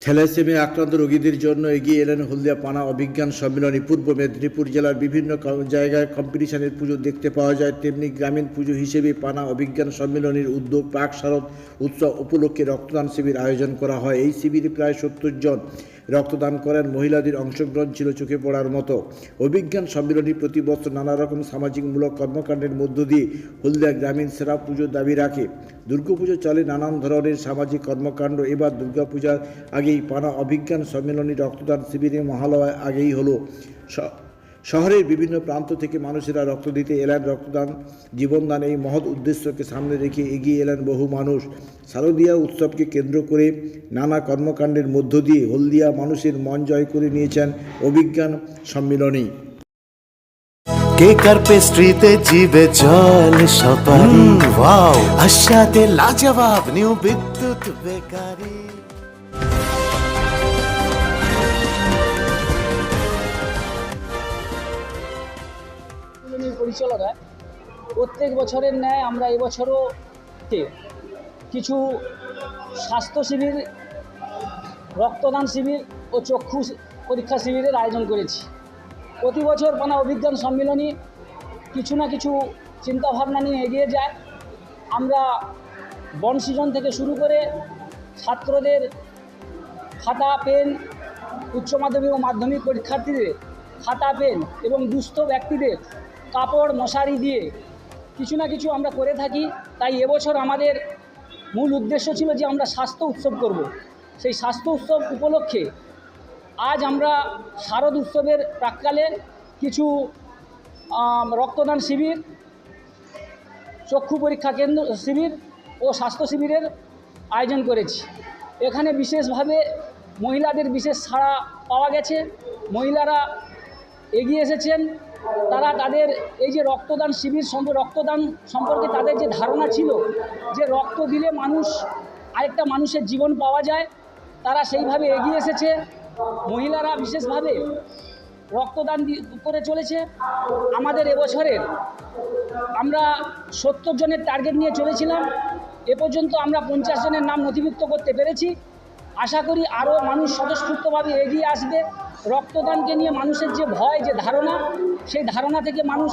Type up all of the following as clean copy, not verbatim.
Thalassaemia আক্রান্ত রোগীদের জন্য এগিয়ে এলেন হলদিয়া পানা অভিজ্ঞান সম্মেলনী। পূর্ব মেদিনীপুর জেলার বিভিন্ন জায়গায় কম্পিটিশনের পুজো দেখতে পাওয়া যায়, তেমনি গ্রামীণ পুজো হিসেবে পানা অভিজ্ঞান সম্মেলনীর উদ্যোগ পাক শারদ উৎসব উপলক্ষে রক্তদান শিবির আয়োজন করা হয়। এই শিবিরে প্রায় 70 জন রক্তদান করেন। মহিলাদের অংশগ্রহণ ছিল চোখে পড়ার মতো। অভিজ্ঞান সম্মেলনী প্রতি বছর নানা রকম সামাজিকমূলক কর্মকাণ্ডের মধ্য দিয়ে হলদিয়া গ্রামীণ সেরা পুজোর দাবি রাখে। দুর্গাপুজো চলে নানান ধরনের সামাজিক কর্মকাণ্ড। এবার দুর্গাপূজার আগেই পানা অভিজ্ঞান সম্মেলনী রক্তদান শিবিরে মহালয়ার আগেই হলো। শহরের বিভিন্ন প্রান্ত থেকে মানুষেরা রক্ত দিতে এলেন। রক্তদান জীবনদান এই মহৎ উদ্দেশ্যকে সামনে রেখে এগিয়ে এলেন বহু মানুষ। শারদীয়া উৎসবকে কেন্দ্র করে নানা কর্মকাণ্ডের মধ্য দিয়ে হলদিয়া মানুষের মন জয় করে নিয়েছেন অভিজ্ঞান সম্মেলনী। কেক আর পেস্ট্রিতে জিবে জল সপারি, ওয়াও আশাতে লাজবাব নিউ বিদ্যুৎ বেকারি। পরিচালনায় প্রত্যেক বছরের ন্যায় আমরা এবছরও কিছু স্বাস্থ্য শিবির, রক্তদান শিবির ও চক্ষু পরীক্ষা শিবিরের আয়োজন করেছি। প্রতি বছর পানা অভিজ্ঞান সম্মেলনী কিছু না কিছু চিন্তাভাবনা নিয়ে এগিয়ে যায়। আমরা বন সৃজন থেকে শুরু করে ছাত্রদের খাতা পেন, উচ্চ মাধ্যমিক ও মাধ্যমিক পরীক্ষার্থীদের খাতা পেন এবং দুস্থ ব্যক্তিদের কাপড় মশারি দিয়ে কিছু না কিছু আমরা করে থাকি। তাই এবছর আমাদের মূল উদ্দেশ্য ছিল যে আমরা স্বাস্থ্য উৎসব করব। সেই স্বাস্থ্য উৎসব উপলক্ষে আজ আমরা শারদ উৎসবের প্রাক্কালে কিছু রক্তদান শিবির, চক্ষু পরীক্ষা কেন্দ্র শিবির ও স্বাস্থ্য শিবিরের আয়োজন করেছি। এখানে বিশেষভাবে মহিলাদের বিশেষ ছাড়া পাওয়া গেছে। মহিলারা এগিয়ে এসেছেন। তারা তাদের এই যে রক্তদান শিবির রক্তদান সম্পর্কে তাদের যে ধারণা ছিল যে রক্ত দিলে আরেকটা মানুষের জীবন পাওয়া যায়, তারা সেইভাবে এগিয়ে এসেছে। মহিলারা বিশেষভাবে রক্তদান করে চলেছে। আমাদের এবছরের আমরা 70 জনের টার্গেট নিয়ে চলেছিলাম। এ পর্যন্ত আমরা 50 জনের নাম নথিভুক্ত করতে পেরেছি। আশা করি আরও মানুষ স্বতঃস্ফূর্তভাবে এগিয়ে আসবে। রক্তদানকে নিয়ে মানুষের যে ভয়, যে ধারণা, সেই ধারণা থেকে মানুষ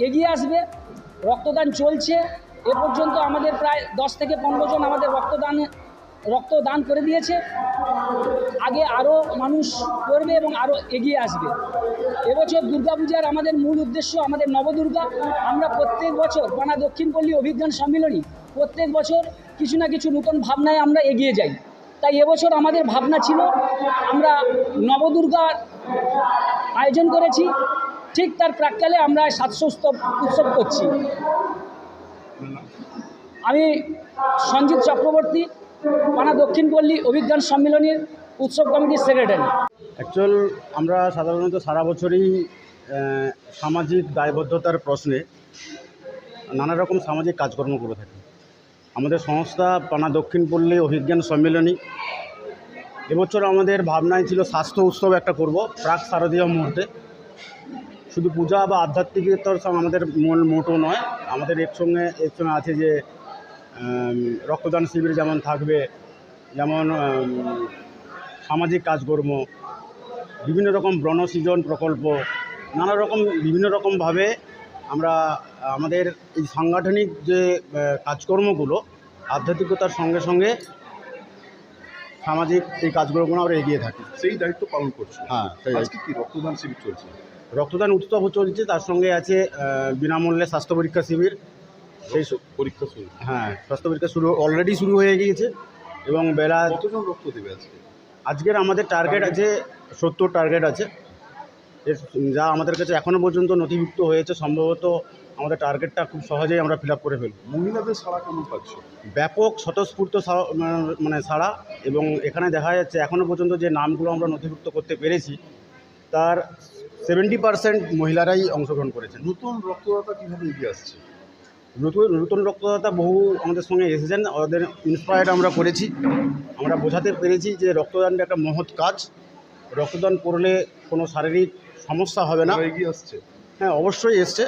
এগিয়ে আসবে। রক্তদান চলছে। এ পর্যন্ত আমাদের প্রায় 10 থেকে 15 জন আমাদের রক্তদান করে দিয়েছে। আগে আরও মানুষ করবে এবং আরও এগিয়ে আসবে। এবছর দুর্গাপূজার আমাদের মূল উদ্দেশ্য আমাদের নবদুর্গা। আমরা প্রত্যেক বছর পানা দক্ষিণপল্লী অভিজ্ঞান সম্মেলনী প্রত্যেক বছর কিছু না কিছু নতুন ভাবনায় আমরা এগিয়ে যাই। তাই এবছর আমাদের ভাবনা ছিল আমরা নবদুর্গার আয়োজন করেছি। ঠিক তার প্রাক্কালে আমরা স্বাস্থ্য উৎসব করছি। আমি সঞ্জিত চক্রবর্তী, পানা দক্ষিণপল্লী অভিজ্ঞান সম্মেলনীর উৎসব কমিটির সেক্রেটারি। অ্যাকচুয়াল আমরা সাধারণত সারা বছরই সামাজিক দায়বদ্ধতার প্রশ্নে নানা রকম সামাজিক কাজকর্ম করে থাকি। আমাদের সংস্থা পানা দক্ষিণপল্লী অভিজ্ঞান সম্মেলনী এবছর আমাদের ভাবনায় ছিল স্বাস্থ্য উৎসব একটা করব প্রাক শারদীয় মুহূর্তে। শুধু পূজা বা আধ্যাত্মিকতার আমাদের মূল মোটো নয়, আমাদের এর সঙ্গে আছে যে রক্তদান শিবির যেমন থাকবে, যেমন সামাজিক কাজকর্ম, বিভিন্ন রকম বনসৃজন প্রকল্প, নানা রকম বিভিন্ন রকমভাবে আমরা আমাদের এই সাংগঠনিক যে কাজকর্মগুলো আধ্যাত্মিকতার সঙ্গে সঙ্গে সামাজিক এই কাজকর্মগুলো আমরা এগিয়ে থাকি। সেই দায়িত্ব পালন করছি। হ্যাঁ, আজকে কি রক্তদান শিবির চলছে? রক্তদান উৎসব চলছে, তার সঙ্গে আছে বিনামূল্যে স্বাস্থ্য পরীক্ষা শিবির। সেই পরীক্ষা শুরু? হ্যাঁ, স্বাস্থ্য পরীক্ষা অলরেডি শুরু হয়ে গিয়েছে এবং বেলা কতজন রক্ত দেবে আজকে? আজকের আমাদের টার্গেট আছে 70 টার্গেট আছে। যা আমাদের কাছে এখনও পর্যন্ত নথিভুক্ত হয়েছে, সম্ভবত আমাদের টার্গেটটা খুব সহজেই আমরা ফিল আপ করে ফেলব। মহিলাদের সাড়া কেমন পাচ্ছ? ব্যাপক স্বতঃস্ফূর্ত সাড়া, এবং এখানে দেখা যাচ্ছে এখনও পর্যন্ত যে নামগুলো আমরা নথিভুক্ত করতে পেরেছি তার 70% মহিলারাই অংশগ্রহণ করেছেন। নতুন রক্তদাতা কীভাবে এগিয়ে আসছে? নতুন রক্তদাতা বহু আমাদের সঙ্গে এসেছেন, ওদের ইন্সপায়ার্ড আমরা করেছি। আমরা বোঝাতে পেরেছি যে রক্তদানটা একটা মহৎ কাজ। রক্তদান করলে কোনো শারীরিক সমস্যা হবে না। এগিয়ে আসছে? হ্যাঁ, অবশ্যই এসছে।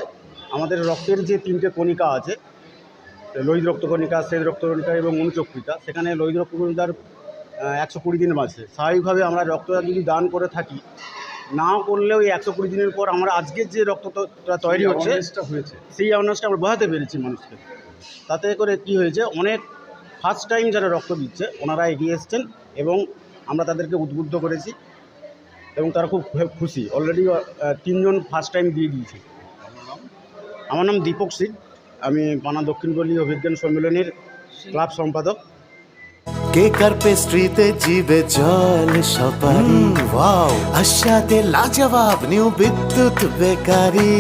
আমাদের রক্তের যে 3টে কণিকা আছে, লোহিত রক্তকণিকা, শ্বেত রক্তকণিকা এবং অনুচক্রিকা, সেখানে লোহিত রক্তকণিকার 120 দিন বাঁচে। স্বাভাবিকভাবে আমরা রক্তদান যদি দান করে থাকি, না করলেও এই 120 দিনের পর আমরা আজকের যে রক্তটা তৈরি হচ্ছে awareness-টা হয়েছে। সেই অ্যাওয়ারনেসটা আমরা বোঝাতে পেরেছি মানুষকে। তাতে করে কি হয়েছে, অনেক ফার্স্ট টাইম যারা রক্ত দিচ্ছে ওনারা এগিয়ে এসছেন এবং আমরা তাদেরকে উদ্বুদ্ধ করেছি এবং তারা খুব খুশি। অলরেডি 3 জন ফার্স্ট টাইম দিয়ে দিয়েছে। আমার নাম দীপক সিং, আমি পানা দক্ষিণ পল্লী অভিজ্ঞান সম্মেলনের ক্লাব সম্পাদক। কেক আর পেস্ট্রিতে জিবে জল সপারি ওয়াও, আশাতে লাজবাব নিউ বিদ্যুৎ বেকারি,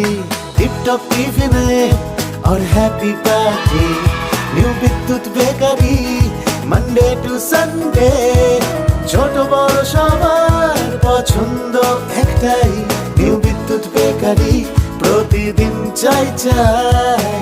টিপটপ টিফিনে और हैप्पी पार्टी নিউ বিদ্যুৎ বেকারি, মানডে টু সানডে ছোট বড় সবার পছন্দ একটাই, নিউ বিদ্যুৎ বেকারি প্রতিদিন চাই চাই।